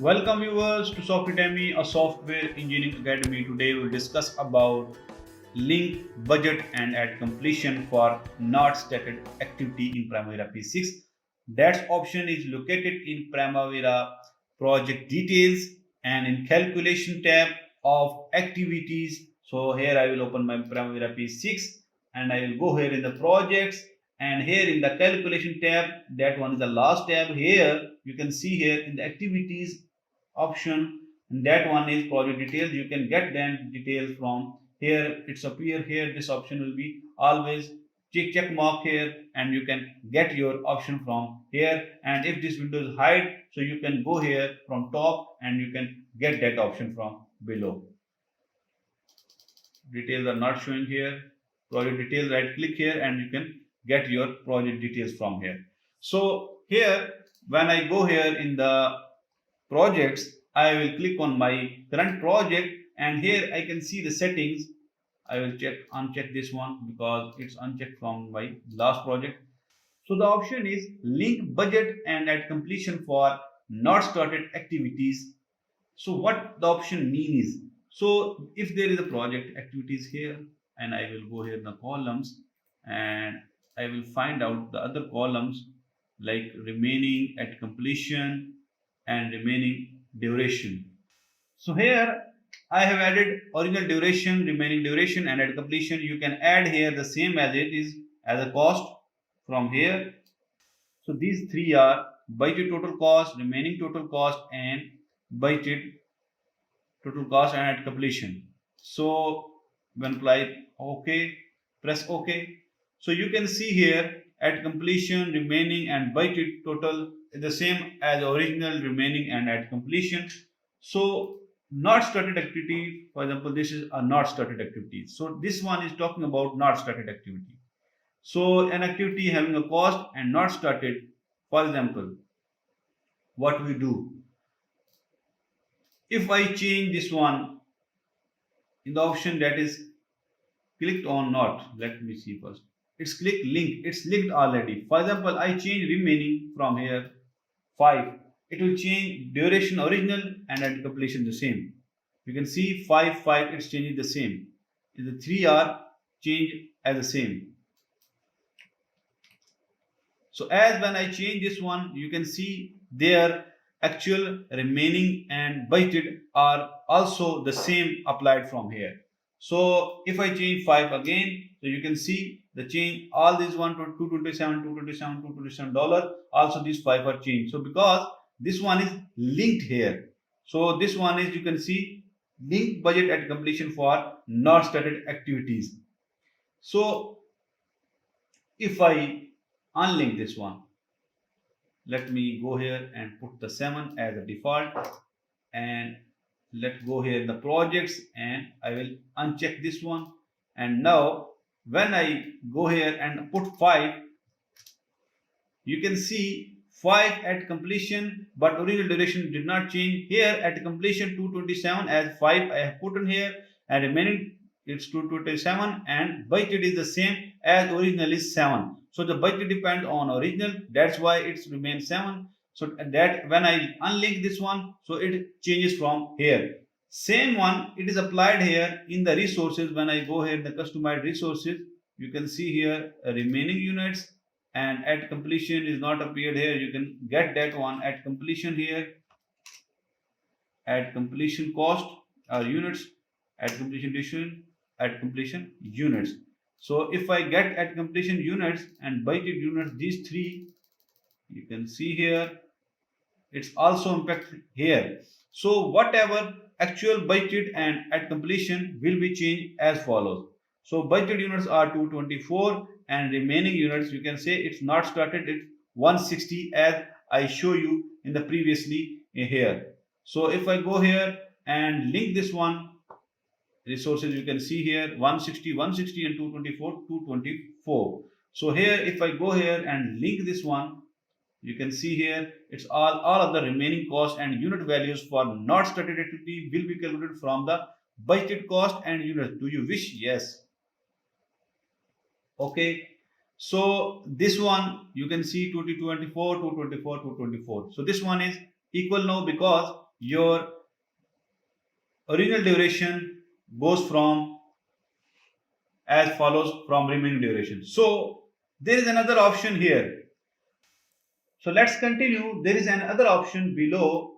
Welcome viewers to Softedemy, a software engineering academy. Today we'll discuss about link, budget and at completion for not started activity in Primavera P6. That option is located in Primavera project details and in calculation tab of activities. So here I will open my Primavera P6 and I will go here in the projects, and here in the calculation tab, that one is the last tab. Here you can see here in the activities option, and that one is project details. You can get them details from here. It's appear here. This option will be always check mark here, and you can get your option from here. And if this window is hide, so you can go here from top and you can get that option from below. Details are not showing here. Project details, right click here and you can get your project details from here. So here when I go here in the projects, I will click on my current project, and here I can see the settings. I will uncheck this one because it's unchecked from my last project. So the option is link budget and at completion for not started activities. So what the option mean is, so if there is a project activities here, and I will go here in the columns and I will find out the other columns like remaining at completion and remaining duration. So here I have added original duration, remaining duration and at completion. You can add here the same as it is as a cost from here. So these three are budget total cost, remaining total cost and budget total cost and at completion. So when apply OK, press OK. So you can see here at completion, remaining and budget total is the same as original, remaining and at completion. So not started activity, for example, this is a not started activity. So this one is talking about not started activity. So an activity having a cost and not started, for example, what we do, if I change this one in the option that is clicked on not, let me see first. It's click link, it's linked already. For example, I change remaining from here 5. It will change duration original and at completion the same. You can see 5, 5, it's changing the same. The 3 are changed as the same. So as when I change this one, you can see their actual remaining and budgeted are also the same applied from here. So if I change 5 again, so you can see the change, all these one to 227, 227, 227 dollar, also these 5 are changed. So because this one is linked here. So this one is, you can see, linked budget at completion for not started activities. So if I unlink this one, let me go here and put the 7 as a default, and let's go here in the projects and I will uncheck this one. And now when I go here and put 5, you can see 5 at completion, but original duration did not change. Here at completion 227 as 5 I have put in here, and remaining it's 227, and budget is the same as original is 7. So the budget depends on original, that's why it's remains 7. So that when I unlink this one, so it changes from here. Same one, it is applied here in the resources. When I go here in the customized resources, you can see here remaining units, and at completion is not appeared here. You can get that one at completion here, at completion cost or units, at completion duration, at completion units. So if I get at completion units and budget units, these three, you can see here, it's also impact here. So whatever actual budget and at completion will be changed as follows. So budget units are 224 and remaining units, you can say it's not started, it's 160 as I show you in the previously here. So if I go here and link this one resources, you can see here 160, 160 and 224, 224. So here if I go here and link this one, you can see here it's all of the remaining cost and unit values for not started activity will be calculated from the budgeted cost and unit. Do you wish? Yes. Okay. So this one you can see 224, 224, 224. So this one is equal now because your original duration goes from as follows from remaining duration. So there is another option here. So let's continue. There is another option below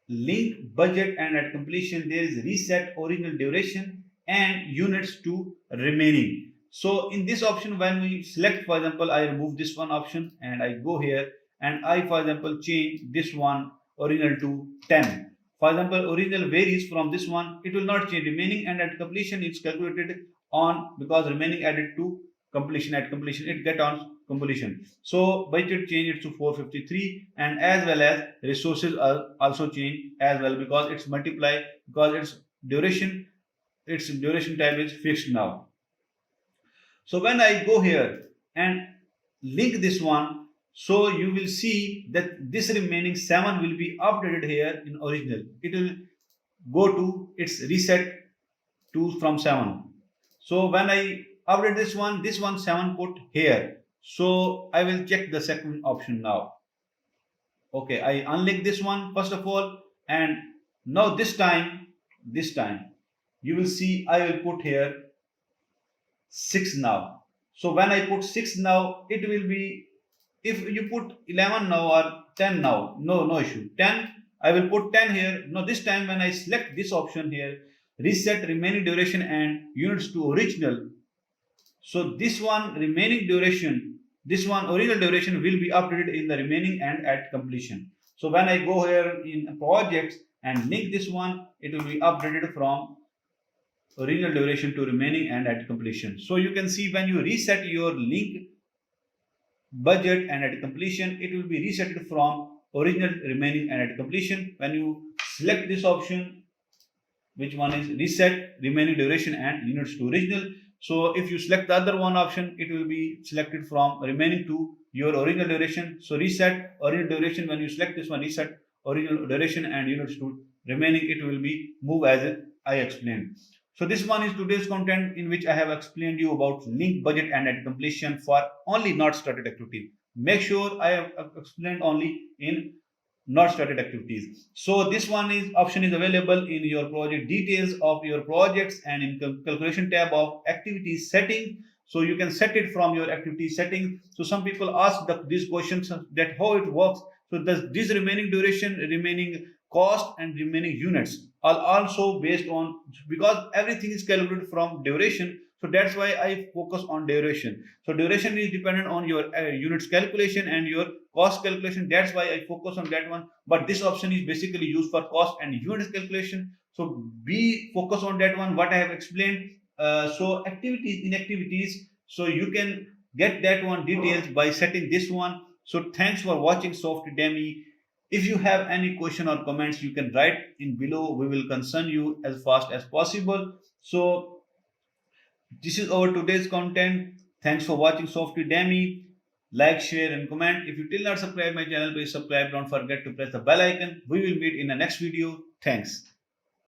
link budget, and at completion there is reset original duration and units to remaining. So in this option, when we select, for example, I remove this one option and I go here and I, for example, change this one original to 10. For example, original varies from this one, it will not change remaining, and at completion it's calculated on, because remaining added to completion, at completion it get on completion. So budget change it to 453, and as well as resources are also change as well, because it's multiply, because its duration time is fixed now. So when I go here and link this one, so you will see that this remaining 7 will be updated here in original. It will go to its reset to from 7. So when I update this one 7 put here. So I will check the second option now. Okay, I unlink this one first of all, and now this time you will see I will put here 6 now. So when I put 6 now, it will be, if you put 11 now or 10 now, no issue. 10, I will put 10 here. Now this time when I select this option here, reset remaining duration and units to original. So this one remaining duration, this one original duration will be updated in the remaining and at completion. So when I go here in projects and link this one, it will be updated from original duration to remaining and at completion. So you can see when you reset your link budget and at completion, it will be reset from original, remaining and at completion. When you select this option, which one is reset remaining duration and units to original. So if you select the other one option, it will be selected from remaining to your original duration. So reset original duration, when you select this one, reset original duration and units to remaining, it will be move as I explained. So this one is today's content, in which I have explained you about link budget and at completion for only not started activity. Make sure I have explained only in not started activities. So this one is option is available in your project details of your projects and in calculation tab of activity setting. So you can set it from your activity setting. So some people ask these questions, that how it works. So this remaining duration, remaining cost and remaining units are also based on, because everything is calculated from duration. So that's why I focus on duration. So duration is dependent on your units calculation and your cost calculation. That's why I focus on that one. But this option is basically used for cost and units calculation. So be focused on that one, what I have explained. So activities, inactivities. So you can get that one details by setting this one. So thanks for watching Softedemy. If you have any question or comments, you can write in below. We will concern you as fast as possible. So this is our today's content. Thanks for watching Softedemy. Like, share, and comment. If you still not subscribe my channel, please subscribe. Don't forget to press the bell icon. We will meet in the next video. Thanks.